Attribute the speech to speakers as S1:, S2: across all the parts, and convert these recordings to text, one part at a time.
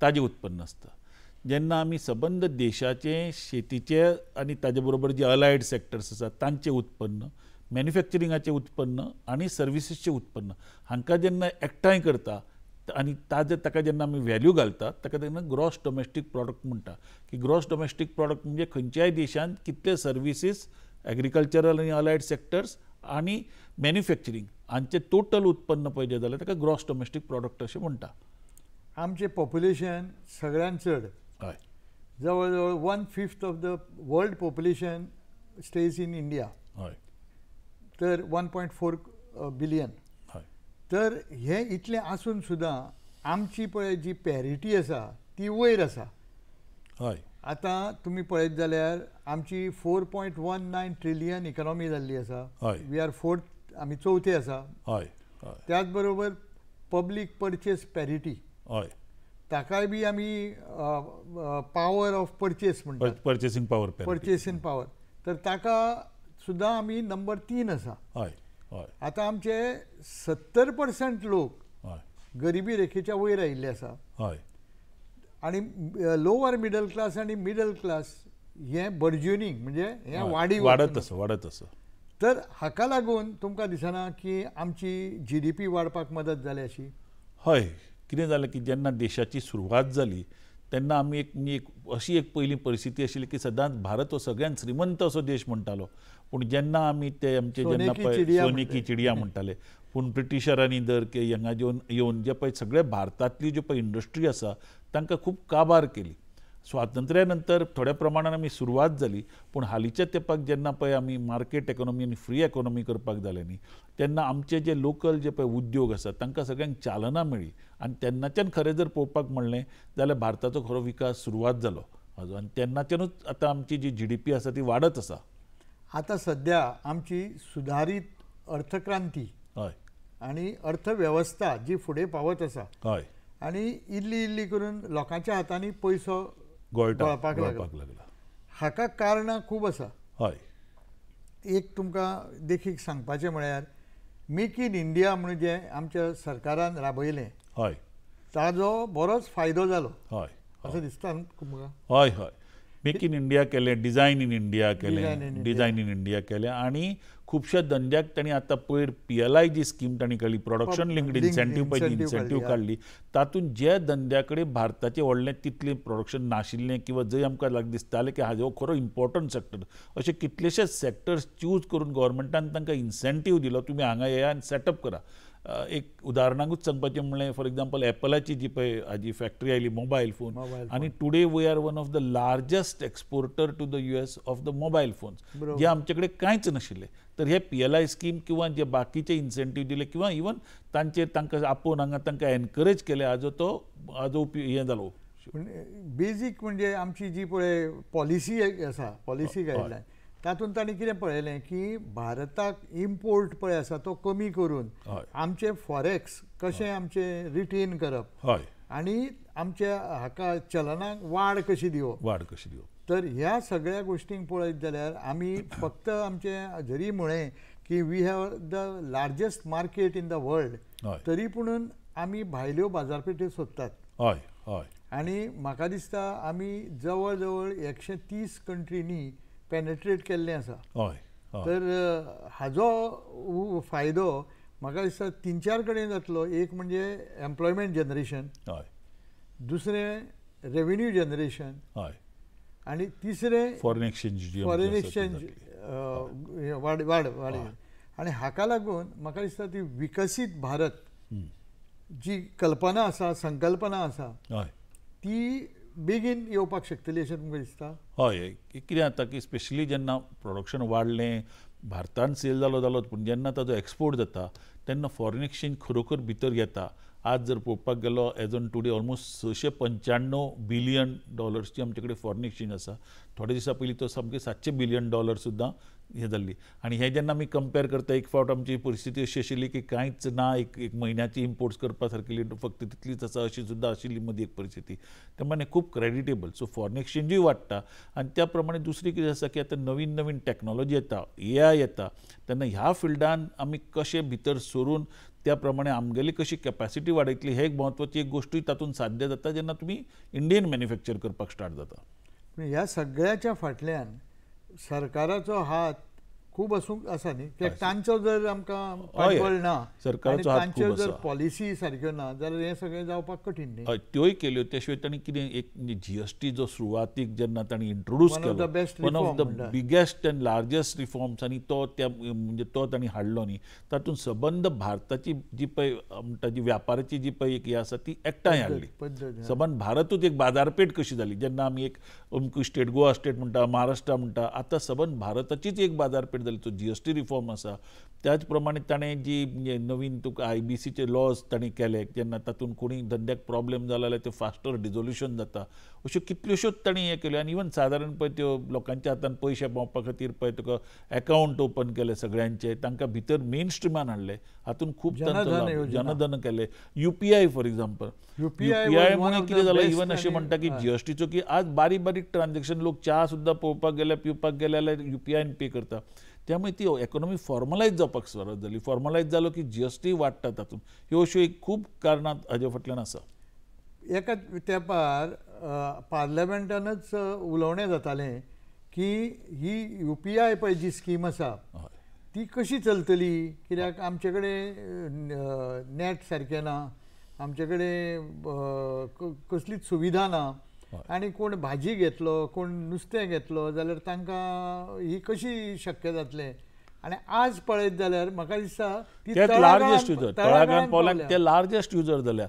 S1: ताजें उत्पन्न आसता. जेन्ना आमी सबंद देशाचें शेतीचें आनी ताजे बरोबर जे अलायड सेक्टर्स आसात तांचें उत्पन्न, मॅन्युफॅक्चरिंगाचें उत्पन्न आनी सर्विसीसचें उत्पन्न हांकां जेन्ना एकठांय करता आनी ताका जेन्ना आमी व्हॅल्यू घालता ताका तेन्ना ग्रॉस डोमेस्टीक प्रॉडक्ट म्हणटा की ग्रॉस डोमेस्टीक प्रॉडक्ट म्हणजे खंयच्याय देशांत कितले सर्विसीस, एग्रीकल्चरल आनी अलायड सेक्टर्स आनी मॅन्युफॅक्चरिंग हांचें टोटल उत्पन्न पळयलें जाल्यार ताका ग्रॉस डोमेस्टीक प्रॉडक्ट अशें म्हणटा.
S2: आमचें पॉप्युलेशन सगळ्यांत चड,
S1: हय,
S2: जवळ जवळ 1/5 of the world population stage in India.
S1: हय,
S2: तर 1.4 बिलियन.
S1: हय,
S2: तर हे इतलें आसून सुद्दां आमची पळय जी पॅरिटी आसा ती वयर आसा.
S1: हय,
S2: आतां तुमी पळयत जाल्यार आमची 4.19 ट्रिलियन इकॉनॉमी जाल्ली आसा.
S1: हय.
S2: वी आर फोर्थ, आमी चवथे आसा.
S1: हय, हय,
S2: त्याच बरोबर पब्लीक परचेस पॅरिटी,
S1: हय,
S2: ताकाय बी आमी पावर ऑफ परचेस म्हणटात,
S1: पर्चेसिंग पावर,
S2: परचेसींग पावर, तर ताका सुद्दां आमी नंबर 3 आसा.
S1: हय, हय,
S2: आतां आमचे 70% लोक
S1: हय,
S2: गरिबी रेखेच्या वयर आयिल्ले आसा.
S1: हय,
S2: आणि लोअर मिडल क्लास आणि मिडल क्लास हे बर्ज्युनिंग म्हणजे हे
S1: वाडत आसा.
S2: तर हाका लागून तुमकां दिसना की आमची GDP वाडपाक मदत जाली अशी?
S1: हय, कितें जालें की जेन्ना देशाची सुरवात जाली तेन्ना आमी एक अशी एक पयली परिस्थिती आशिल्ली की सदांच भारत हो सगळ्यांत श्रीमंत असो देश म्हणटालो. पूण जेन्ना आमी ते आमचे जेन्ना पळय सोनेकी चिडिया म्हणटाले, पूण ब्रिटिशरांनी दर के हांगा येवन जे पळय सगळे भारतांतली ज्यो पळय इंडस्ट्री आसा तांकां खूब काबार केली. स्वातंत्र्या नंतर थोड्या प्रमाणान आमी सुरवात जाली, पूण हालींच्या तेंपाक जेन्ना पळय आमी मार्केट इकॉनॉमी आनी फ्री इकॉनॉमी करपाक जाले न्ही, तेन्ना आमचे जे लोकल जे पळय उद्योग आसात तांकां सगळ्यांक चालना मेळ्ळी. आनी तेन्नाच्यान खरें जर पळोवपाक म्हणलें जाल्यार भारताचो खरो विकास सुरवात जालो आनी तेन्नाच्यानूच आतां आमची जी GDP आसा ती वाडत आसा.
S2: आतां सद्या आमची सुदारीत अर्थक्रांती
S1: हय,
S2: आनी अर्थवेवस्था जी फुडें पावत आसा,
S1: हय,
S2: आनी इल्ली इल्ली करून लोकांच्या हातांनी पयसो
S1: गळपाक लागला.
S2: हाका कारणां खूब आसा.
S1: हय,
S2: एक तुमकां देखीक सांगपाचें म्हळ्यार मेक इन इंडिया म्हणून जें आमच्या सरकारान राबयलें,
S1: हय,
S2: ताजो बरोच फायदो जालो
S1: हय,
S2: असं दिसता तुमकां?
S1: हय, हय, मेक इन इंडिया केलें, डिझायन इन इंडिया केलें, डिझायन इन इंडिया केलें आनी खुबश्या धंद्याक तांणी आतां पयर PLI जी स्कीम तांणी काडली, प्रोडक्शन लिंक्ड इन्सेंटीव पळय इन्सेंटीव काडली, तातूंत जे धंद्या कडेन भारताचें व्हडलें तितलें प्रोडक्शन नाशिल्लें किंवा जंय आमकां दिसतालें की हाजो खरो इम्पॉर्टंट सेक्टर, अशे कितलेशेच सेक्टर्स चूज करून गव्हर्मेंटान तांकां इन्सेंटीव दिलो, तुमी हांगा येया आनी सेटअप करा. एक उदाहरणाकूच सांगपाचें म्हणलें, फॉर एग्जांपल एपलाची जी पळय हाजी फॅक्टरी आयली मोबायल फोन, आनी today we are one of the largest exporter to the US of the mobile phones, जे आमचे कडेन कांयच नाशिल्ले. तर हे PLI स्कीम किंवा जे बाकीचे इन्सेंटीव दिले किंवा इवन तांकां आपोवन हांगा तांकां एनकरेज केले, हाजो उपयोग हे जालो.
S2: बेजीक म्हणजे आमची जी पळय पॉलिसी आसा, पॉलिसी गायडलायन, तातूंत तांणी कितें पळयलें की भारताक इम्पोर्ट पळय आसा तो कमी करून आमचे फॉरेक्स कशें आमचे रिटेन करप आनी आमच्या हाका चलनाक वाड कशी दिवप. तर ह्या सगळ्या गोश्टींक पळयत जाल्यार आमी फक्त आमचे जरी म्हळें की we have the largest market in the world, तरी पूण आमी भायल्यो बाजारपेठे सोदतात. आनी म्हाका दिसता आमी जवळ जवळ 130 कंट्रीनी पेनेट्रेट केल्लें आसा. तर हाजो फायदो म्हाका दिसता 3-4 कडेन जातलो. एक म्हणजे एम्प्लॉयमेंट जनरेशन, दुसरें रेव्हेन्यू जनरेशन, आनी तिसरें
S1: फॉरेन एक्सचेंज
S2: वाड. आनी हाका लागून म्हाका दिसता ती विकसीत भारत जी कल्पना आसा, संकल्पना आसा, ती बेगीन येवपाक शकतली अशें तुमकां दिसता?
S1: हय, कितें जाता की स्पेशली जेन्ना प्रोडक्शन वाडलें, भारतांत सेल जालोच, पूण जेन्ना ताजो एक्सपोर्ट जाता तेन्ना फॉरेन एक्सचेंज खरोखर भितर येता. आज जर पळोवपाक गेलो as on today almost $695 billion ची आमचे कडेन फॉरेन एक्सचेंज आसा. थोडे दिसा पयलीं तो सामके $700 बिलियन सुद्दां हे जाल्ली. आनी हे जेन्ना आमी कंपेर करता, एक फावट आमची परिस्थिती अशी आशिल्ली की कांयच ना, एक म्हयन्याची इम्पोर्ट्स करपा सारकी फक्त तितलीच आसा अशी सुद्दां आशिल्ली मदीं एक परिस्थिती. त्या माने खूब क्रेडिटेबल. सो फॉरेन एक्सचेंजूय वाडटा आनी त्या प्रमाणे दुसरी कितें आसा की आतां नवीन नवीन टॅक्नॉलॉजी येता, AI येता, तेन्ना ह्या फिल्डान आमी कशे भितर सरून त्या प्रमाणे आमगेली कशी कॅपॅसिटी वाडयतली हे एक म्हत्वाची एक गोष्टूय तातूंत साध्य जाता जेन्ना तुमी इंडियन मॅन्युफॅक्चर करपाक स्टार्ट जाता.
S2: पण ह्या सगळ्याच्या फाटल्यान सरकाराचो हात खूब असूंक आसा न्ही, कित्याक तांचो जर आमकां पाठबळ ना,
S1: सरकाराचो हात खूब
S2: तांच्यो जर
S1: आसा.
S2: पॉलिसी सारक्यो ना जाल्यार हें सगळें जावपाक कठीण न्ही.
S1: हय, त्योय केल्यो. त्या शिवाय तांणी कितें एक GST जो सुरवातीक जेन्ना तांणी introduce
S2: One of the best
S1: केलो, वन ऑफ
S2: reform
S1: द
S2: म्हणटा.
S1: बिगेस्ट अँड लार्जस्ट रिफॉर्म्स, आनी तो त्या म्हणजे तो तांणी हाडलो न्ही, तातूंत सबंद भारताची जी पळय म्हणटा जी व्यापाराची जी पळय एक ही आसा ती एकठांय हाडली.
S2: पद्दत
S1: सबंद भारतूच एक बाजारपेठ कशी जाली. जेन्ना आमी एक अमको स्टेट गोवा स्टेट म्हणटा, महाराष्ट्र म्हणटा, आतां सबंद भारताचीच एक बाजारपेठ जाली. तो GST रिफॉर्म आसा. त्याच प्रमाणे ताणें जी म्हणजे नवीन तुका IBCचे लॉज ताणें केले, जेन्ना तातूंत कोणी धंद्याक प्रॉब्लेम जाला जाल्यार ते फास्टर डिझोल्युशन जाता. अश्यो कितल्योश्योच ताणें हें केल्यो. आनी इवन सादारण पळय त्यो लोकांच्या हातांत पयशे पावोवपा खातीर पळय तुका अकावंट ओपन केले सगळ्यांचे, तांकां भितर मेन स्ट्रिमान हाडले. हातूंत खूब जनधन केले. UPI फॉर एक्झाम्पल, UPI मुळे कितें जालें, इवन अशें म्हणटा की GSTचो की आज बारीक बारीक ट्रान्झॅक्शन लोक च्या सुद्दां पळोवपाक गेले, पिवपाक गेले जाल्यार UPI पे करता. त्यामुळे ती इकॉनॉमी फॉर्मलायज जावपाक सुरवात जाली. फॉर्मलायज जालो की GST वाडटा तातूंत. ह्यो अश्यो एक खूब कारणां हाजे फाटल्यान आसा.
S2: एका तेंपार पार्लमेंटानच उलोवणें जातालें की ही UPI पळय जी स्कीम आसा ती कशी चलतली, कित्याक आमचे कडेन नेट सारकें ना, आमचे कडेन कसलीच सुविधा ना, आनी कोण भाजी घेतलो, कोण नुस्तें घेतलो जाल्यार तांकां ही कशी शक्य जातलें. आनी आज पळयत जाल्यार म्हाका दिसता ती
S1: लार्जस्ट युजर तळागाळांत पावल्यात, ते लार्जस्ट युजर जाल्या.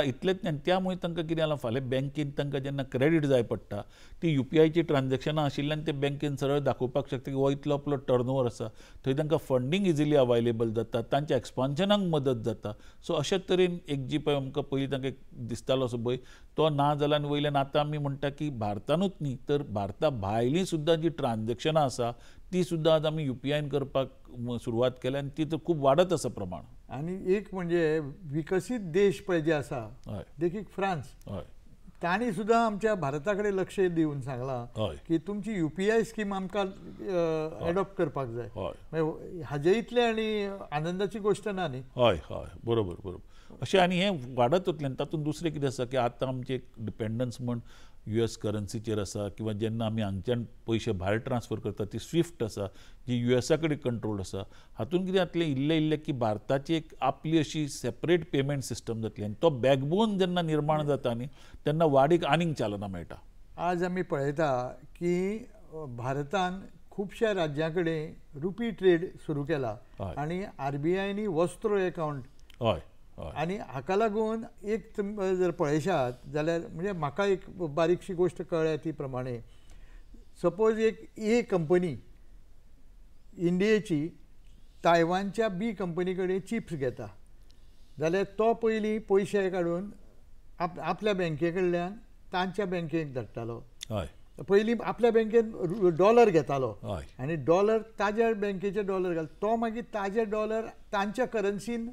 S1: इतलेंच न्ही, त्यामुळे तांकां कितें जालां, फाल्यां बँकेन तांकां जेन्ना क्रेडीट जाय पडटा, ती UPIची ट्रान्झॅक्शनां आशिल्ल्यान ते बँकेन सरळ दाखोवपाक शकता की हो इतलो आपलो टर्नओवर आसा. थंय तांकां फंडींग इजिली अवेलेबल जाता, तांच्या एक्सपान्शनाक मदत जाता. सो अशे तरेन एक जी पळय आमकां पयलीं तांकां दिसतालो असो भंय तो ना जाल्यार वयल्यान आतां आमी म्हणटा की भारतानूच न्ही तर भारता भायलीं सुद्दां जी ट्रान्झॅक्शनां आसा ती सुद्दां आज आमी UPIन करपाक सुरवात केल्या, आनी ती तर खूब वाडत आसा प्रमाण.
S2: आनी एक म्हणजे विकसीत देश पळय जे आसा, देखीक फ्रांस, तांणी सुद्दां आमच्या भारता कडेन लक्ष दिवन सांगलां की तुमची UPI स्कीम आमकां एडॉप्ट करपाक जाय. हाजे इतले आनी आनंदाची गोश्ट ना न्ही.
S1: हय हय, बरोबर बरोबर. अशें आनी हें वाडत वतलें. तातूंत दुसरें कितें आसा की आतां आमचें एक डिपेंडन्स म्हण US करन्सीचेर आसा, किंवा जेन्ना आमी हांगच्यान पयशे भायर ट्रान्सफर करता ती स्विफ्ट आसा जी USA कडेन कंट्रोल आसा. हातूंत कितें जातलें, इल्लें की भारताची एक आपली अशी सेपरेट पेमेंट सिस्टम जातली, आनी तो बॅकबोन जेन्ना निर्माण जाता न्ही तेन्ना वाडीक आनीक चालना मेळटा.
S2: आज आमी पळयता की भारतान खुबश्या राज्यां कडेन रुपी ट्रेड सुरू केला, आनी RBIनी वस्त्रो अकावंट.
S1: हय.
S2: आनी हाका लागून एक जर पळयशात जाल्यार म्हणजे म्हाका एक बारीकशी गोश्ट कळ्ळ्या ती प्रमाणे, सपोज एक A कंपनी इंडियेची तायवानच्या B कंपनी कडेन चिप्स घेता जाल्यार तो पयलीं पयशे काडून आपल्या बँके कडल्यान तांच्या बँकेक धाडटालो. पयलीं आपल्या बँकेन डॉलर घेतालो आनी डॉलर ताज्या बँकेचे डॉलर घाल, तो मागीर ताजे डॉलर तांच्या करन्सीन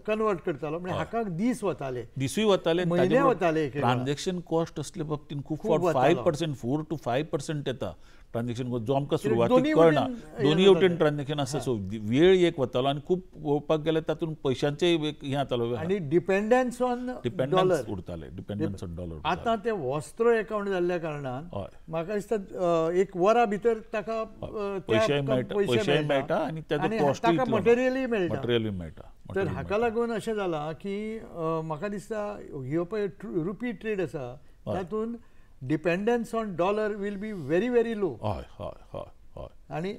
S2: कन्वर्ट करतालो. म्हणजे हाका दिसूय वताले, म्हयने वताले.
S1: ट्रान्झॅक्शन कॉस्ट असल्या बाबतींत खूब फावट 5%, 4 to 5% येता ट्रान्झॅक्शन कॉस्ट, जो आमकां सुरवातीक कळना. दोनूय वटेन ट्रान्झॅक्शन आसा. सो वेळ एक वतालो आनी खूब पळोवपाक गेल्यार तातूंत पयशांचेय हें जातालो.
S2: आनी डिपेंडन्स ऑन डॉलर
S1: उरताले, डिपेंडन्स ऑन डॉलर.
S2: आतां ते वस्त्र अकावंट जाल्ल्या कारणान म्हाका दिसता एक वरा भितर ताका
S1: पयशे मेळटा आनी ताचो कॉस्ट
S2: मटेरियलूय मेळटा. तर हाका लागून अशें जालां की म्हाका दिसता ह्यो पळय रुपी ट्रेड आसा तातूंत dependence on dollar will be very very low. आनी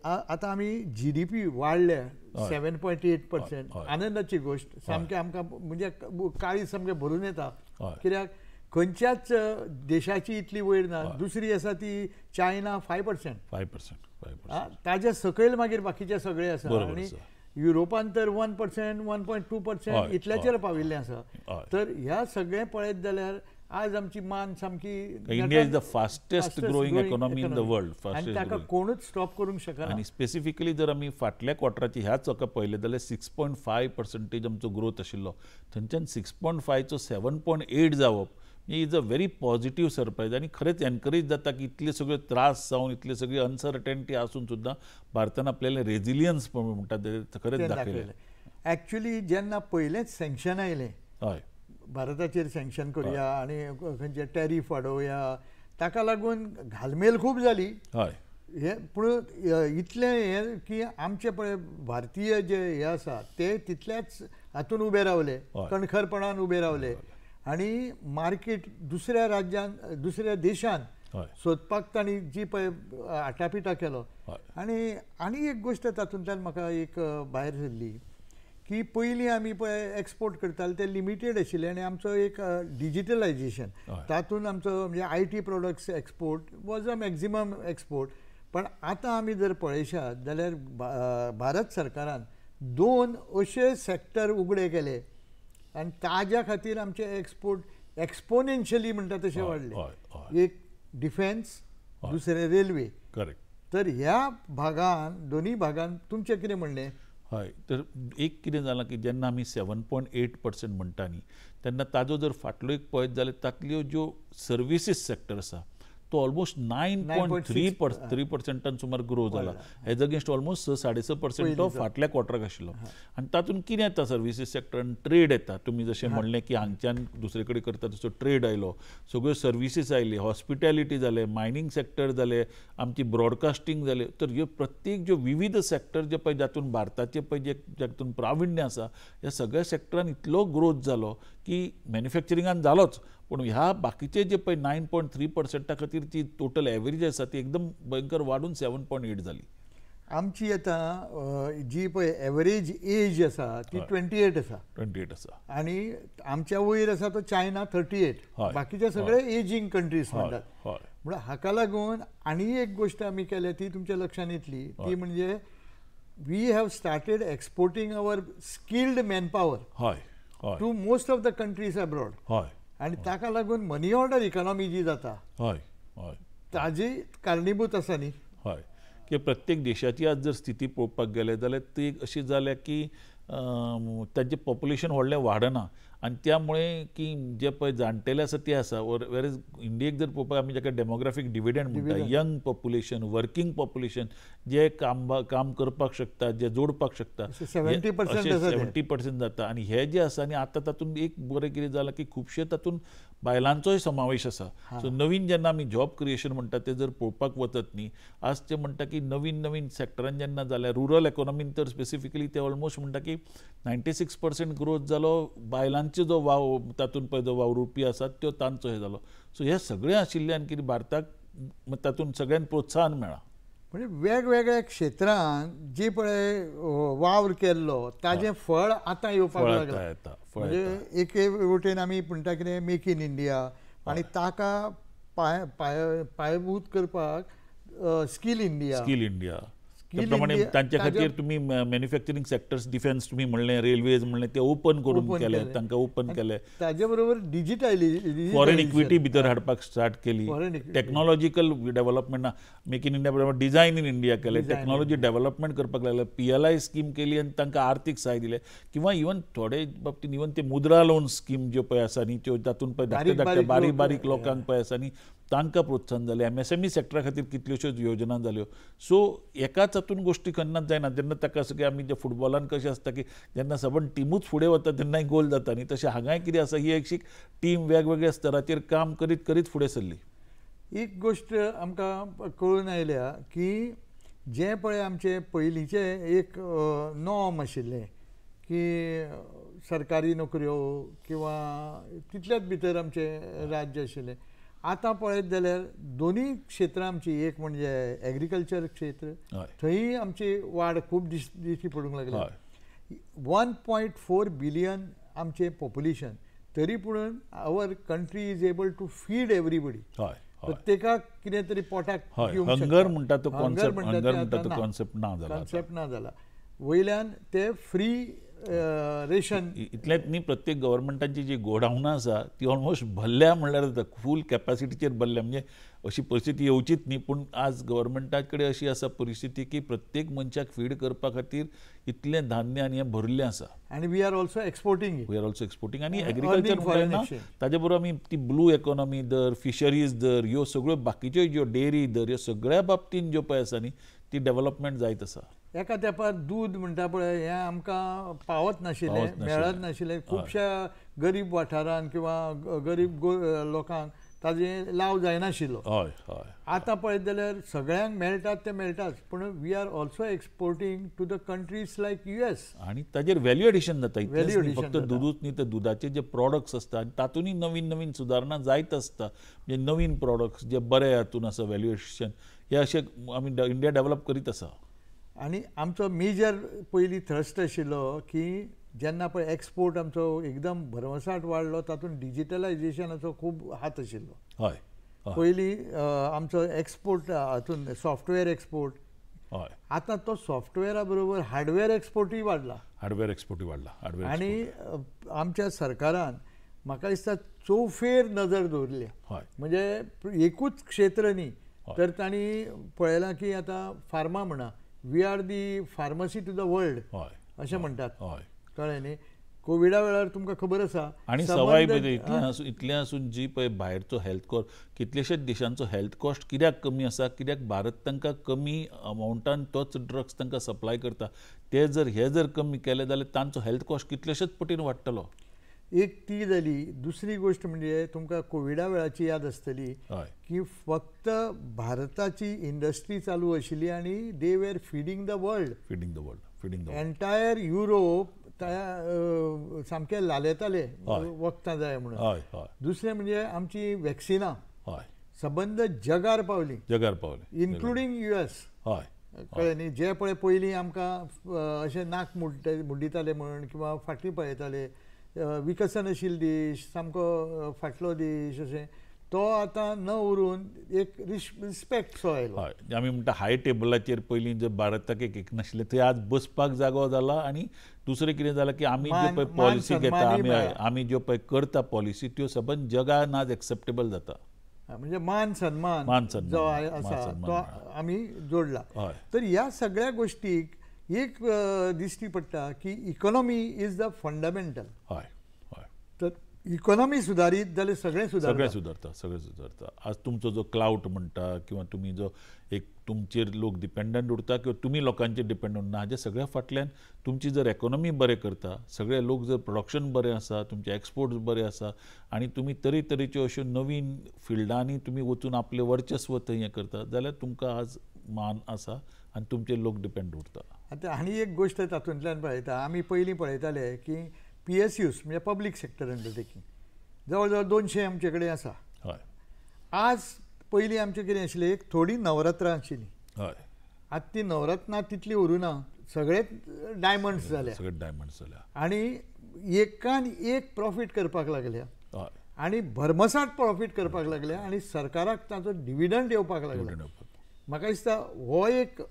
S2: आतां आमी GDP वाडल्या 7.8%. आनंदाची गोश्ट सामकें आमकां म्हणजे काळी सामकें भरून येता. कित्याक खंयच्याच देशाची इतली वयर ना. दुसरी आसा ती चायना 5%. ताज्या सकयल मागीर बाकीचे सगळे आसा. आनी युरोपान तर 1%, 1.2% इतल्याचेर पाविल्लें आसा. तर ह्या सगळें पळयत जाल्यार आज आमची मान सामकी,
S1: India is the fastest growing economy in the world,
S2: आनी ताका कोणूच स्टॉप करूंक शकना.
S1: आनी स्पेसिफिकली जर आमी फाटल्या क्वॉर्टराची ह्याच हाका पळयलें जाल्यार 6.5% आमचो ग्रोथ आशिल्लो, थंयच्यान 6.5 चो 7.8 जावप is a very positive surprise. आनी खरेंच एनकरेज जाता की इतले सगळे त्रास जावन इतले सगळी अनसर्टनिटी आसून सुद्दां भारतान आपल्याले रेजिलियन्स म्हणटा ते खरेंच दाखयलें.
S2: ॲक्च्युली जेन्ना पयलेंच सँक्शन आयलें
S1: हय
S2: भारताचेर सँक्शन करुया आनी खंयचे टॅरिफ वाडोवया ताका लागून घालमेल खूब जाली.
S1: हय
S2: हे पूण इतलें हे की आमचे पळय भारतीय जे हे आसा ते तितल्याच हातून उबे रावले, कणखरपणान उबे रावले आनी मार्केट दुसऱ्या राज्यान दुसऱ्या देशान सोदपाक तांणी जी पळय आटापिटा केलो. आनी एक गोश्ट तातूंतल्यान म्हाका एक भायर सरली की पयलीं आमी पळय एक्सपोर्ट करताले ते लिमिटेड आशिल्ले आनी आमचो एक डिजिटलायजेशन तातूंत आमचो म्हणजे IT products export was a maximum export. पण आतां आमी जर पळयशात जाल्यार भारत सरकारान 2 अशे सॅक्टर उगडे केले आनी ताज्या खातीर आमचे एक्सपोर्ट एक्सपोनेन्शियली म्हणटा तशे वाडले. एक डिफेन्स, दुसरे रेल्वे.
S1: करेक्ट.
S2: तर ह्या भागान दोनी भागान तुमचें कितें म्हणणें?
S1: हय तर एक कितें जालां की जेन्ना आमी 7.8% म्हणटा न्ही तेन्ना ताजो जर फाटलो एक पळयत जाल्यार तातल्यो ज्यो सर्विसीस सॅक्टर आसा तो ऑलमोस्ट 9.3% सुमार ग्रो जाला. हेज अगेन्स्ट ऑलमोस्ट 6.5% तो फाटल्या क्वॉर्टराक आशिल्लो. आनी तातूंत कितें येता सर्विसीस सॅक्टरान ट्रेड येता. तुमी जशें म्हणलें की हांगच्यान दुसरे कडेन करता तसो ट्रेड आयलो, सगळ्यो सर्विसीस आयली, हॉस्पिटॅलिटी जालें, मायनींग सॅक्टर जालें, आमची ब्रॉडकास्टींग जालें. तर ह्यो प्रत्येक ज्यो विविध सॅक्टर जे पळय जातून भारताचे पळय जे जातून प्राविण्य आसा ह्या सगळ्या सॅक्टरान इतलो ग्रोथ जालो की मॅन्युफॅक्चरिंगान जालोच पूण ह्या बाकीचे जे पळय 9.3% खातीर ती टोटल एवरेज आसा ती एकदम भयंकर वाडून 7.8 जाली.
S2: आमची आतां जी पळय एवरेज एज आसा ती 28 आसा.
S1: 28 आसा
S2: आनी आमच्या वयर आसा तो चायना 38. बाकीचे सगळे एजिंग कंट्रीज म्हणटात. म्हणून हाका लागून आनी एक गोश्ट आमी केल्या ती तुमच्या लक्षांत येतली ती म्हणजे we have started exporting our skilled manpower to most of the countries abroad. आनी ताका लागून मनी ऑर्डर इकॉनॉमी जी जाता ताजी कारणीभूत आसा न्ही.
S1: हय की प्रत्येक देशाची आज जर स्थिती पळोवपाक गेले जाल्यार ती अशी जाल्या की ताजें पॉप्युलेशन व्हडलें वाडना आनी त्यामुळे की जे पळय जाणटेले आसा ते आसा वेरेज इंडियेक जर पळोवपाक आमी जाका डेमोग्राफीक डिविडंड म्हणटा यंग पॉप्युलेशन वर्किंग पॉप्युलेशन जे काम करपाक शकता जे जोडपाक शकता 70% जाता. आनी हे जे आसा आनी आतां तातूंत एक बरें कितें जालां की खुबशे तातूंत बायलांचोय समावेश आसा. सो नवीन जेन्ना आमी जॉब क्रिएशन म्हणटा ते जर पळोवपाक वचत न्ही आज ते म्हणटा की नवीन नवीन सॅक्टरान जेन्ना जाल्यार रुरल इकॉनॉमीन तर स्पेसिफिकली ते ऑलमोस्ट म्हणटा की 96% ग्रोथ जालो. बायलांचो जो वाव तातूंत पळय जो वावुरपी आसा त्यो तांचो हे जालो. सो हे सगळें आशिल्ल्यान कितें भारताक तातूंत सगळ्यांत प्रोत्साहन मेळ्ळा.
S2: म्हणजे वेगवेगळ्या क्षेत्रांत जी पळय वावर केल्लो ताजें फळ आतां येवपाक लागलां. म्हणजे एके वटेन आमी म्हणटा कितें मेक इन इंडिया आनी ताका पायाभूत करपाक स्कील इंडिया
S1: त्या प्रमाणे तांचे खातीर तुमी मॅन्युफॅक्चरींग सॅक्टर्स डिफेन्स तुमी म्हणलें रेल्वेज म्हणलें ते ओपन करून केले तांकां ओपन केले.
S2: ताजे बरोबर डिजिटलायजेशन
S1: फॉरेन इक्विटी भितर हाडपाक स्टार्ट केली. Technological development make in India बरोबर डिझायन इन इंडिया केले. टॅक्नॉलॉजी डेव्हलपमेंट करपाक लागले. PLI स्कीम केली आनी तांकां आर्थीक सहाय दिले किंवा इवन थोडे बाबतींत इवन ते मुद्रा लोन स्कीम ज्यो पळय आसा न्ही त्यो तातूंत पळय धाकटे बारीक बारीक लोकांक पळय आसा न्ही तांकां प्रोत्साहन जालें. MSME सॅक्टरा खातीर कितल्योश्योच योजना जाल्यो. सो एकाच हातून गोश्टी केन्नाच जायना. जेन्ना ताका सगळें आमी जे फुटबॉलान कशें आसता की जेन्ना सबंद टिमूच फुडें वता तेन्नाय गोल जाता न्ही तशें हांगाय कितें आसा ही एक टीम वेगवेगळ्या स्तराचेर काम करीत करीत फुडें सरली.
S2: एक गोश्ट आमकां कळून आयल्या की जे पळय आमचे पयलींचे एक नॉर्म आशिल्ले की सरकारी नोकऱ्यो किंवा तितल्याच भितर आमचे राज्य आशिल्लें आतां पळयत जाल्यार दोनूय क्षेत्रां आमची एक म्हणजे एग्रीकल्चर क्षेत्र थंय आमची वाड खूब दिश्टी पडूंक लागल्या. 1.4 बिलियन आमचें पॉप्युलेशन तरी पूण our country is able to feed everybody. प्रत्येकाक कितें तरी पोटाक
S1: हंगर म्हणटा तो कॉन्सेप्ट
S2: ना जाला. वयल्यान ते फ्री रेशन
S1: इतलेंच न्ही प्रत्येक गव्हर्मेंटाची जी गोडावनां आसा ती ऑलमोस्ट भरल्या म्हणल्यार जाता फूल कॅपॅसिटीचेर भरल्या. म्हणजे अशी परिस्थिती येवचीच न्ही पूण आज गव्हर्मेंटा कडेन अशी आसा परिस्थिती की प्रत्येक मनशाक फीड करपा खातीर इतलें धान्य आनी हें भरिल्लें आसा.
S2: आनी वी आर ऑल्सो एक्सपोर्टींग आनी एग्रीकल्चर म्हणटा ताजे बरोबर आमी ती ब्लू इकॉनॉमी दर फिशरीज दर ह्यो सगळ्यो बाकीच्यो ज्यो डेअरी दर ह्यो सगळ्या बाबतींत ज्यो पळय आसा न्ही ती डेव्हलपमेंट जायत आसा. एका तेंपार दूद म्हणटा पळय हें आमकां पावत नाशिल्लें, मेळत नाशिल्लें. खुबश्या गरीब वाठारांत किंवा गरीब लोकांक ताजें लाव जायनाशिल्लो.
S1: हय हय.
S2: आतां पळयत जाल्यार सगळ्यांक मेळटात ते मेळटात, पूण we are also exporting to the countries like US.
S1: आणि ताजेर व्हॅल्यू एडिशन जाता. फक्त दूदूच न्ही, तर दुधाचे जे प्रॉडक्ट्स आसता तातूंतय नवीन नवीन सुदारणा जायत आसता. म्हणजे नवीन प्रॉडक्ट्स जे बरे हातून आसा व्हॅल्यू एडिशन, हे अशें आमी इंडिया डेव्हलप करीत आसा.
S2: आनी आमचो मेजर पयलीं थ्रस्ट आशिल्लो की जेन्ना पळय एक्सपोर्ट आमचो एकदम भरमसाट वाडलो, तातूंत डिजिटलायजेशनाचो खूब हात आशिल्लो.
S1: हय.
S2: पयलीं आमचो एक्सपोर्ट हातून सॉफ्टवेअर एक्सपोर्ट.
S1: हय.
S2: आतां तो सॉफ्टवेअरा बरोबर हार्डवेअर एक्सपोर्टूय वाडला.
S1: हार्डवेअर एक्सपोर्टूय वाडला.
S2: आनी आमच्या सरकारान म्हाका दिसता चौफेर नजर दवरली. म्हणजे एकूच क्षेत्र न्ही, तर तांणी पळयलां की आतां फार्मा म्हणा, we are the pharmacy to the world अशें म्हणटात. कळ्ळें न्ही. कोविडा वेळार तुमकां खबर आसा.
S1: आनी सवाय इतलें आसून जी पळय भायरचो हेल्थ कॉस्ट, कितलेशेच देशांचो हेल्थ कॉस्ट कित्याक कमी आसा, कित्याक भारत तांकां कमी अमावंटान तोच ड्रग्स तांकां सप्लाय करता. हे जर कमी केले जाल्यार तांचो हेल्थ कॉस्ट कितलेशेच पटीन वाडटलो.
S2: एक ती जाली. दुसरी गोष्ट म्हणजे तुमकां कोविडा वेळाची याद आसतली की फक्त भारताची इंडस्ट्री चालू आशिल्ली आनी they were feeding the world. Entire Europe सामके लालेताले वखदां जाय म्हणून. दुसरें म्हणजे आमची वॅक्सिनां सबंद जगार पावली, इन्क्लुडींग US. कळ्ळें न्ही. जे पळय पयलीं आमकां अशें नाक मुड्डिताले म्हण किंवा फाटीं पळयताले, विकसनशील देश, सामको फाटलो देश अशें, तो आतां न उरून एक रिस्पेक्ट सो आयलो.
S1: आमी म्हणटा हाय टेबलाचेर पयलीं जे भारताक एक नाशिल्लें थंय आज बसपाक जागो जाला. आनी दुसरें कितें जालां की आमी ज्यो पळय पॉलिसी घेता, आमी ज्यो पळय करता पॉलिसी, त्यो सबंद जगान आज एक्सेप्टेबल जाता.
S2: म्हणजे मान सन्मान जो आसा तो आमी जोडला. तर ह्या सगळ्या गोष्टीक एक दिश्टी पडटा की इकॉनॉमी इज द फंडामेंटल. तर इकॉनॉमी सुदारीत जाल्यार सगळें
S1: सुदारता. आज तुमचो जो क्लाउड म्हणटा किंवा तुमी जो एक तुमचेर लोक डिपेंडंट उरता किंवा तुमी लोकांचेर डिपेंडंट उरना, हाजे सगळ्या फाटल्यान तुमची जर इकॉनॉमी बरें करता, सगळे लोक जर प्रोडक्शन बरें आसा, तुमचे एक्सपोर्ट्स बरे आसा आनी तुमी तरेतरेच्यो अश्यो नवीन फिल्डांनी तुमी वचून आपलें वर्चस्व थंय हें करता, जाल्यार तुमकां आज मान आसा आनी तुमचे लोक डिपेंड उरता.
S2: आतां आनी एक गोश्ट तातूंतल्यान पळयता. आमी पयलीं पळयताले की PSUs म्हणजे पब्लीक सेक्टर अंडरटेकींग जवळ जवळ 200 आमचे कडेन आसा. आज पयलीं आमचें कितें आशिल्लें, एक थोडी नवरत्नां आशिल्लीं. आतां ती नवरत्नां तितली उरुना, सगळे डायमंड्स जाल्या. आनी एकान एक प्रॉफीट करपाक लागल्या आनी भरमसाट प्रॉफीट करपाक लागल्या आनी सरकाराक ताचो डिविडंड येवपाक लागला. म्हाका दिसता हो एक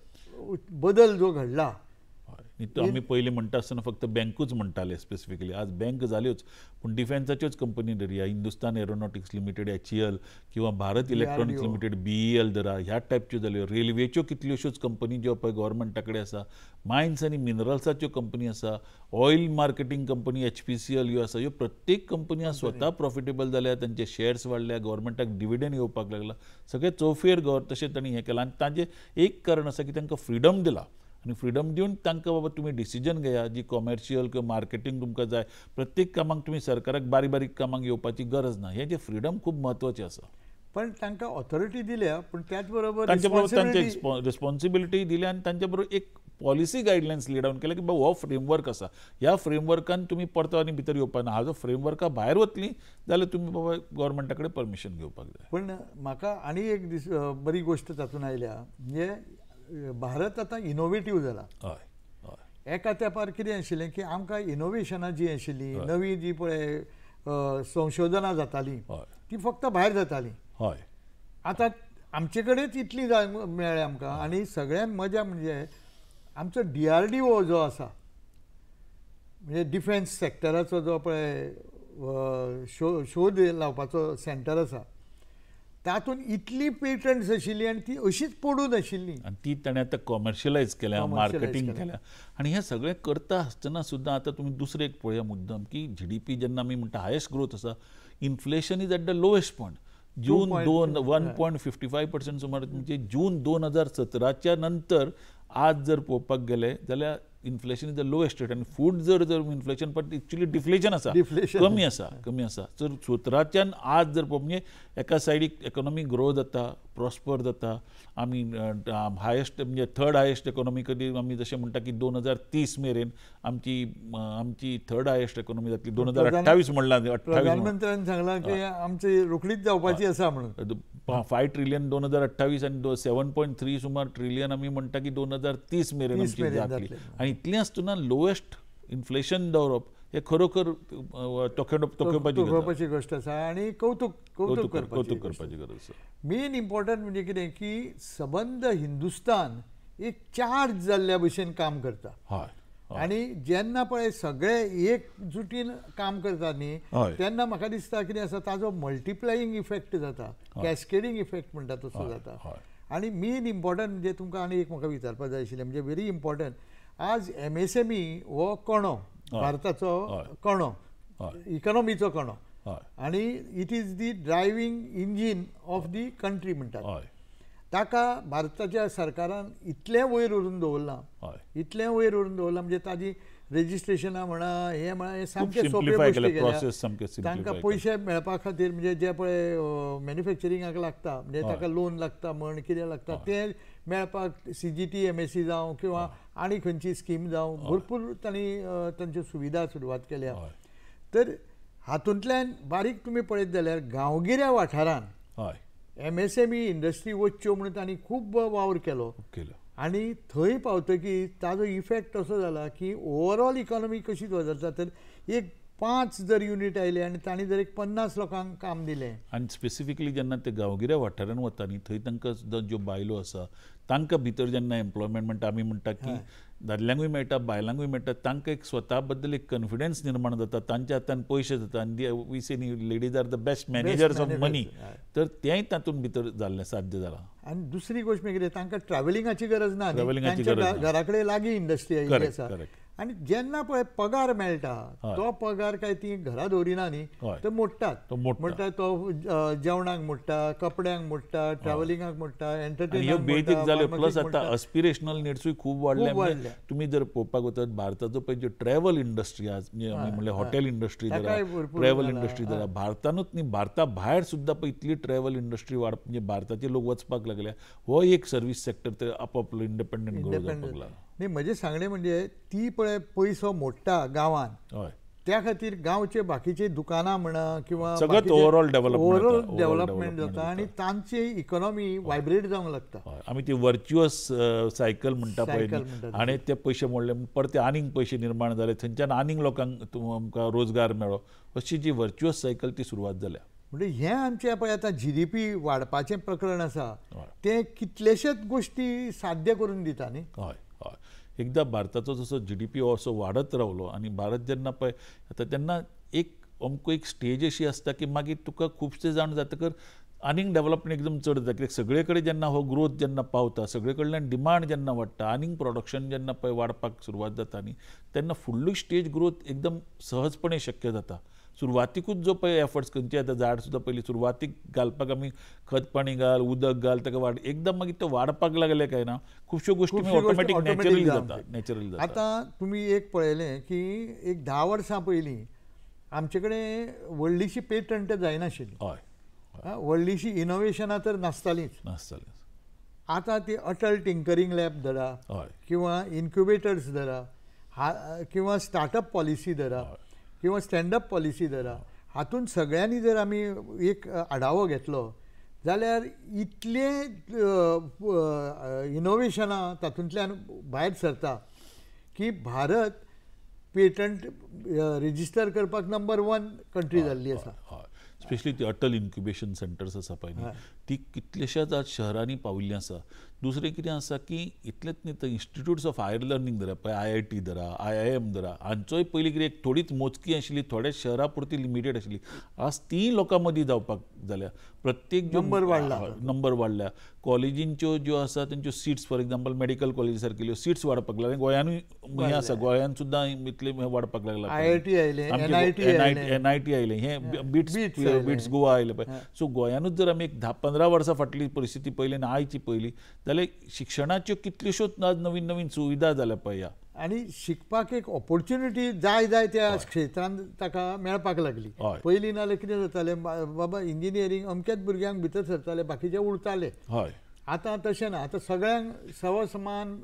S2: बदल जो घडला.
S1: आमी पयलीं म्हणटा आसतना फक्त बँकूच म्हणटाले स्पेसिफिकली. आज बँक जाल्योच, पूण डिफेन्साच्योच कंपनी धरया, हिंदुस्तान एरोनॉटिक्स लिमिटेड HEL किंवा भारत इलेक्ट्रॉनिक्स लिमिटेड BEL धरा, ह्या टायपच्यो जाल्यो. रेल्वेच्यो कितल्योश्योच कंपनी ज्यो पळय गव्हर्मेंटा कडेन आसा, मायन्स आनी मिनरल्साच्यो कंपनी आसा, ऑयल मार्केटींग कंपनी HPCL ह्यो आसा, ह्यो प्रत्येक कंपनी आज स्वता प्रॉफिटेबल जाल्या, तांचे शेअर्स वाडल्या, गव्हर्मेंटाक डिविडंड येवपाक लागला. सगळे चौफेर तशें तांणी हें केलां. आनी ताजें एक कारण आसा की तांकां फ्रिडम दिला. आनी फ्रिडम दिवन तांकां बाबा तुमी डिसिजन घेया, जी कॉमर्शियल किंवा मार्केटींग तुमकां जाय, प्रत्येक कामाक तुमी सरकाराक बारीक बारीक कामाक येवपाची गरज ना. हें जें फ्रिडम खूब म्हत्वाचें आसा.
S2: पण तांकां ऑथॉरिटी दिल्या, पूण त्याच बरोबर
S1: तांचे रिस्पॉन्सिबिलिटी दिल्या आनी तांचे बरोबर एक पॉलिसी गायडलायन्स ले डावन केला की बाबा हो फ्रेमवर्क आसा, ह्या फ्रेमवर्कान तुमी परतो आनी भितर येवपा ना. हाजो फ्रेमवर्का भायर वतलीं जाल्यार तुमी बाबा गव्हर्मेंटा कडेन परमिशन घेवपाक जाय.
S2: पण म्हाका आनी एक बरी गोश्ट तातूंत आयल्या, म्हणजे भारत आतां इनोवेटीव जाला. एका तेंपार कितें आशिल्लें की आमकां इनोवेशनां जी आशिल्ली, नवी जी पळय संशोधनां जातालीं ती फक्त भायर जातालीं. आतां आमचे कडेच इतली मेळ्ळ्या आमकां. आनी सगळ्यान मजा म्हणजे आमचो DRDO जो आसा, म्हणजे डिफेन्स सॅक्टराचो जो पळय शोध लावपाचो सेंटर आसा, तातूंत इतली पेटंट्स आशिल्ली आनी ती अशीच पडून आशिल्ली
S1: आनी ती ताणें आतां कॉमर्शियलायज केल्या, मार्केटींग केल्या. आनी हें सगळें करता आसतना सुद्दां आतां तुमी दुसरें एक पळया मुद्दम की GDP जेन्ना आमी म्हणटा हायेस्ट ग्रोथ आसा, inflation is at the lowest point. June 1.55% सुमार म्हणजे जून 2017च्या नंतर आज जर पळोवपाक गेले जाल्यार inflation is the lowest rate. आनी फूड जर इन्फ्लेशन पण एक्चुअली डिफ्लेशन आसा, कमी आसा. तर 17च्यान आज जर पळोवप म्हणजे एका सायडीक इकॉनॉमी ग्रो जाता, प्रॉस्पर जाता. आमी हायेस्ट म्हणजे थर्ड हायेस्ट इकॉनॉमी कधी आमी जशें म्हणटा की 2030 मेरेन आमची थर्ड हायेस्ट इकॉनॉमी जातली. 2028 म्हणला, 28
S2: प्रधानमंत्र्यांनी सांगला की आमची रोखडीच जावपाची आसा म्हणून.
S1: 5 ट्रिलियन 2028 आणि 7.3 सुमार ट्रिलियन आमी म्हणटा की 2030 मेरेन आमची जातली. आनी इतलें आसतना लोएस्ट इन्फ्लेशन दवरप हे खरोखर
S2: तोखेवपाची गोष्ट आसा आनी कौतुक
S1: करपाची गरज आसा.
S2: मेन इम्पॉर्टंट म्हणजे कितें की सबंद हिंदुस्तान एक चार्ज जाल्ल्या भशेन काम करता.
S1: हय.
S2: आनी जेन्ना पळय सगळे एकजुटीन काम करता न्ही तेन्ना म्हाका दिसता कितें आसा ताजो मल्टिप्लायींग इफेक्ट जाता, कॅस्केडींग इफेक्ट म्हणटा तसो जाता. आनी मेन इम्पॉर्टंट म्हणजे तुमकां आनी एक म्हाका विचारपाक जाय आशिल्लें म्हणजे व्हेरी इम्पॉर्टंट. आज MSME हो कणो, भारताचो कणो, इकॉनॉमीचो कणो, आनी it is the driving engine of the country म्हणटात. ताका भारताच्या सरकारान इतलें वयर व्हरून दवरलां म्हणजे ताजी रेजिस्ट्रेशनां म्हणा हे सामके सोंपे गोश्टी केल्या. तांकां पयशे मेळपा खातीर म्हणजे जे पळय मॅन्युफॅक्चरिंगाक लागता म्हणजे ताका लोन लागता म्हण कितें लागता तें मेळपाक CGT MSE जावं किंवा आनी खंयची स्कीम जावं भरपूर तांणी तांच्यो सुविधा सुरवात केल्या. तर हातूंतल्यान बारीक तुमी पळयत जाल्यार गांवगिऱ्या वाठारांत MSME इंडस्ट्री वच्च्यो म्हणून तांणी खूब वावर केलो आनी थंय पावतकीर ताजो इफेक्ट असो जाला की ओवरऑल इकॉनॉमी कशी वदरता. तर एक 5 जर युनिट आयले आनी तांणी जर एक 50 लोकांक काम दिलें.
S1: आनी स्पेसिफिकली जेन्ना ते गांवगिऱ्या वाठारांत वता न्ही थंय तांकां सुद्दां ज्यो बायलो आसा तांकां भितर जेन्ना एम्प्लॉयमेंट म्हणटा आमी म्हणटा की दादल्यांकूय मेळटा बायलांकूय मेळटा तांकां एक स्वता बद्दल एक कॉन्फिडन्स निर्माण जाता, तांच्या हातान पयशे जाता आनी वी से न्ही ladies are the best managers of money. तर तेंय तातूंत भितर जाल्लें साध्य जालां.
S2: आनी दुसरी गोश्ट म्हणजे कितें तांकां ट्रॅव्हलिंगाची गरज ना, घरा कडेन लागीं इंडस्ट्री आयिल्ली आसा. आनी जेन्ना पळय पगार मेळटा तो पगार काय ती घरा दवरिना न्ही, तो मोडटात. म्हणटा तो जेवणाक मोडटा, कपड्यांक मोडटा, ट्रॅव्हलिंगाक मोडटा, एंटरटेनमेंट
S1: बेजीक जाले. प्लस आतां एस्पिरेशनल निड्सूय खूब वाडल्या. तुमी जर पळोवपाक वतात भारताचो पळय जो ट्रॅव्हल इंडस्ट्री आज म्हणजे हॉटेल इंडस्ट्री धरा, ट्रॅव्हल इंडस्ट्री धरा, भारतानूच न्ही भारता भायर सुद्दां पळय इतली ट्रॅव्हल इंडस्ट्री म्हणजे भारताचे लोक वचपाक लागल्या. हो एक सर्वीस सेक्टर ते आपापलो इंडिपेंडंट ग्रो जावपाक लागला.
S2: न्ही म्हजें सांगणें म्हणजे ती पळय पयसो मोडटा गांवांत, त्या खातीर गांवचे बाकीचे दुकानां म्हणा किंवा
S1: ओवरऑल
S2: डेव्हलपमेंट जाता आनी तांची इकॉनॉमी वायब्रेट जावंक लागता.
S1: आमी ती वर्च्युअस सायकल म्हणटा पळय आनी ते पयशे मोडले परते आनीक पयशे निर्माण जाले, थंयच्यान आनीक लोकांक आमकां रोजगार मेळ्ळो. अशी जी वर्च्युअस सायकल ती सुरवात जाल्या.
S2: म्हणजे हें आमचें पळय आतां GDP वाडपाचें प्रकरण आसा तें कितलेशेच गोश्टी साध्य करून दिता न्ही.
S1: एकदां भारताचो जसो GDP असो वाडत रावलो आनी भारत जेन्ना पळय आतां तेन्ना एक अमको एक स्टेज अशी आसता की मागीर तुका खुबशे जाण जातकर आनीक डेव्हलपमेंट एकदम चड जाता. कित्याक सगळे कडेन जेन्ना हो ग्रोथ जेन्ना पावता, सगळे कडल्यान डिमांड जेन्ना वाडटा, आनीक प्रोडक्शन जेन्ना पळय वाडपाक सुरवात जाता न्ही तेन्ना फुडलो स्टेज ग्रोथ एकदम सहजपणे शक्य जाता. सुरवातीकूच जो पळय एफर्ट्स खंयचे आतां झाड सुद्दां पयलीं सुरवातीक घालपाक आमी खत पाणी घाल उदक घाल ताका वाड एकदम मागीर तो वाडपाक लागले काय ना खुबश्यो गोश्टी ऑटोमॅटीक नॅचरली जाता.
S2: आतां तुमी एक पळयलें की एक 10 वर्सां पयलीं आमचे कडेन व्हडलीशी पेटंट जायनाशिल्ली. व्हडलीशी इनोव्हेशनां तर नासतालींच. आतां ती अटल टिंकरिंग लॅब धरा किंवा इन्क्युबेटर्स धरा किंवा स्टार्टअप पॉलिसी धरा किंवा स्टँडअप पॉलिसी धरा, हातूंत सगळ्यांनी जर आमी एक आढावो घेतलो जाल्यार इतले इनोव्हेशनां तातूंतल्यान भायर सरता की भारत पेटंट रेजिस्टर करपाक नंबर 1 कंट्री जाल्ली आसा.
S1: स्पेशली ती अटल इन्क्युबेशन सेंटर्स आसा पळय न्ही ती कितलेशाच आज शहरांनी पाविल्ली आसा. दुसरें कितें आसा की इतलेंच न्ही तर इन्स्टिट्यूट्स ऑफ हायर लर्निंग धरा पळय IIT धरा IIM धरा हांचोय पयलीं कितें एक थोडीच मोजकी आशिल्ली, थोड्या शहरां पुरती लिमिटेड आशिल्ली. आज ती लोकां मदीं जावपाक जाल्या. प्रत्येक
S2: नंबर वाडला.
S1: कॉलेजींच्यो ज्यो आसा तेंच्यो सिट्स फॉर एग्जांपल मेडिकल कॉलेजी सारकिल्यो सिट्स वाडपाक लागले. गोंयानूय हें आसा, गोंयान सुद्दां इतले वाडपाक लागला.
S2: IIT आयले,
S1: NIT आयले, हें बिट्स गोवा आयले पळय. सो गोंयानूच जर आमी एक 10-15 वर्सां फाटली परिस्थिती पयली आनी आयची पयली जाल्यार शिक्षणाच्यो कितल्योश्योच आज नवीन नवीन सुविधा जाल्या पळया.
S2: आनी शिकपाक एक ऑपॉर्च्युनिटी जाय जाय त्या क्षेत्रांत ताका मेळपाक लागली. पयलीं नाल्यार कितें जातालें, बाबा इंजिनियरींग अमक्याच भुरग्यांक भितर सरताले, बाकीचे उरताले. आतां तशें ना, आतां सगळ्यांक समान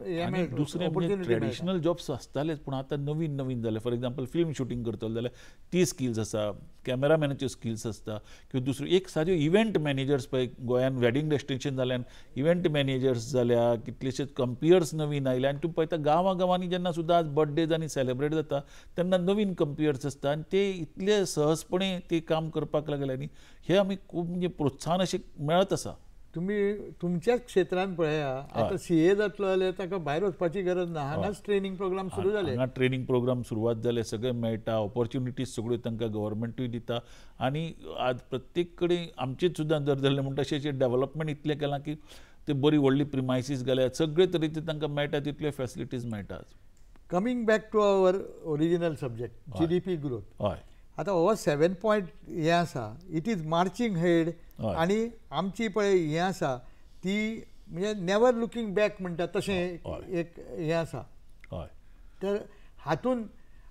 S1: दुसरे ट्रेडिशनल जॉब्स आसतालेच, पूण आतां नवीन नवीन जाले. फॉर एग्जांपल फिल्म शुटींग करतलो जाल्यार ती स्किल्स आसा, कॅमेरामॅनाच्यो स्किल्स आसता, किंवा दुसऱ्यो एक साद्यो इव्हेंट मॅनेजर्स पळय गोंयान वेडिंग डेस्टिनेशन जाल्यान इव्हेंट मॅनेजर्स जाल्या, कितलेशेच कंप्युटर्स नवीन आयले. आनी तूं पळयता गांवांनी जेन्ना सुद्दां आज बर्थडेज आनी सेलिब्रेट जाता तेन्ना नवीन कंप्युटर्स आसता आनी ते इतले सहजपणे ते काम करपाक लागले. आनी हे आमी खूब म्हणजे प्रोत्साहन अशें मेळत आसा.
S2: तुम्ही तुमच्याच क्षेत्रांत पळया, आतां CA जातलो जाल्यार ताका भायर वचपाची गरज ना, हांगाच ट्रेनिंग प्रोग्राम सुरू जाले.
S1: हांगा ट्रेनिंग प्रोग्राम सुरवात जाले, सगळे मेळटा, ऑपॉर्च्युनिटीज सगळ्यो तांकां गव्हर्मेंटूय दिता. आनी आज प्रत्येक कडेन आमचेच सुद्दां जर जालें म्हणटा तशें डेव्हलपमेंट इतलें केलां की ते बरी व्हडली प्रिमायसीस घाल्यात, सगळे तरेचे तांकां मेळटा तितल्यो फॅसिलिटीज मेळटात.
S2: Coming back to our original subject GDP growth.
S1: हय,
S2: आतां हो 7 पॉयंट हें आसा, इट इज मार्चिंग हेड. आनी आमची पळय हें आसा ती म्हणजे नेवर लुकींग बॅक म्हणटा तशें एक हें आसा. तर हातूंत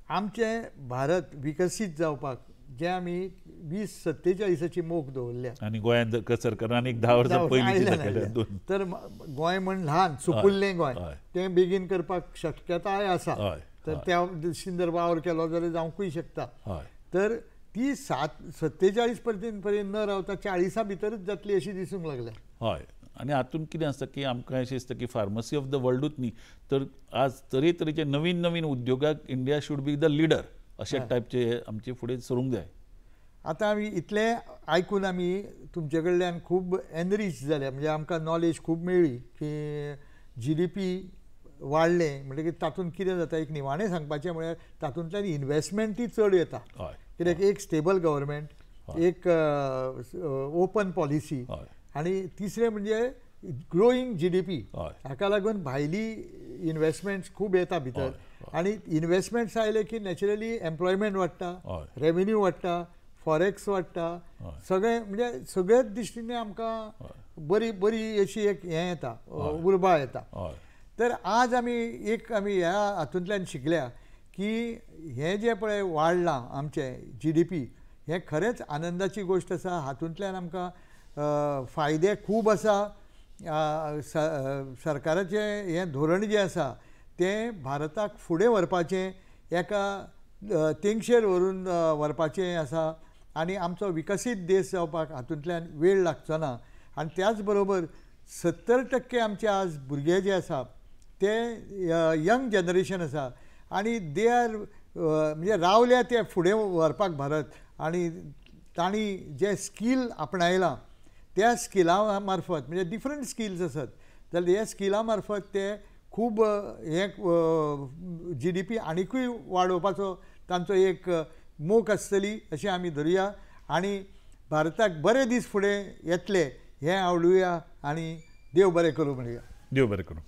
S2: आमचें भारत विकसीत जावपाक जे आमी 2047ची मोख दवरल्या,
S1: आनी गोंयांत सरकारान आनीक 10 वर्सां पयलीं,
S2: तर गोंय म्हण ल्हान सुकुल्लें गोंय तें बेगीन करपाक शक्यताय आसा. तर त्या दृश्टीन जर वावर केलो जाल्यार जावंकूय शकता. तर ती 47 पर्यंत न रावता 40 भितरच जातली अशी दिसूंक लागल्या.
S1: हय, आनी हातूंत कितें आसता की आमकां अशें दिसता की फार्मसी ऑफ द वर्ल्डूच न्ही, तर आज तरेतरेचे नवीन नवीन उद्योगाक India should be the leader अशे टायपचे आमचे फुडें सरूंक जाय.
S2: आतां आमी इतलें आयकून आमी तुमचे कडल्यान खूब एनरीच जाल्या, म्हणजे आमकां नॉलेज खूब मेळ्ळी की GDP वाडलें म्हणटकीर तातूंत कितें जाता, एक निमाणें सांगपाचें म्हळ्यार तातूंतल्यान इन्वेस्टमेंटूय चड येता. कित्याक एक स्टेबल गव्हर्मेंट, एक ओपन पॉलिसी, आनी तिसरें म्हणजे ग्रोईंग GDP. हाका लागून भायली इन्वेस्टमेंट्स खूब येता भितर, आनी इन्वेस्टमेंट्स आयले की नॅचरली एम्प्लॉयमेंट वाडटा, रेव्हेन्यू वाडटा, फॉरेक्स वाडटा, सगळें म्हणजे सगळ्याच दिश्टीने आमकां बरी बरी अशी एक हें येता, उर्बा येता. तर आज आमी ह्या हातूंतल्यान शिकल्या की हें जें पळय वाडलां आमचें GDP, हें खरेंच आनंदाची गोश्ट आसा. हातूंतल्यान आमकां फायदे खूब आसा. सरकाराचें हें धोरण जें आसा तें भारताक फुडें व्हरपाचें, एका तेंगशेर व्हरून व्हरपाचें आसा, आनी आमचो विकसीत देश जावपाक हातूंतल्यान वेळ लागचो ना. आनी त्याच बरोबर 70% आमचे आज भुरगे जे आसा ते यंग जनरेशन आसा, आनी दे आर म्हणजे रावल्या ते फुडें व्हरपाक भारत. आनी तांणी जे स्कील आपणायलां त्या स्किला मार्फत, म्हणजे डिफरंट स्किल्स आसात, जाल्यार ह्या स्किला मार्फत ते खूब हे GDP आनीकूय वाडोवपाचो तांचो एक मोख आसतली अशें आमी धरुया. आनी भारताक बरे दीस फुडें येतले हें आवडुया, आनी देव बरें करूं म्हणुया.
S1: देव बरें करूं.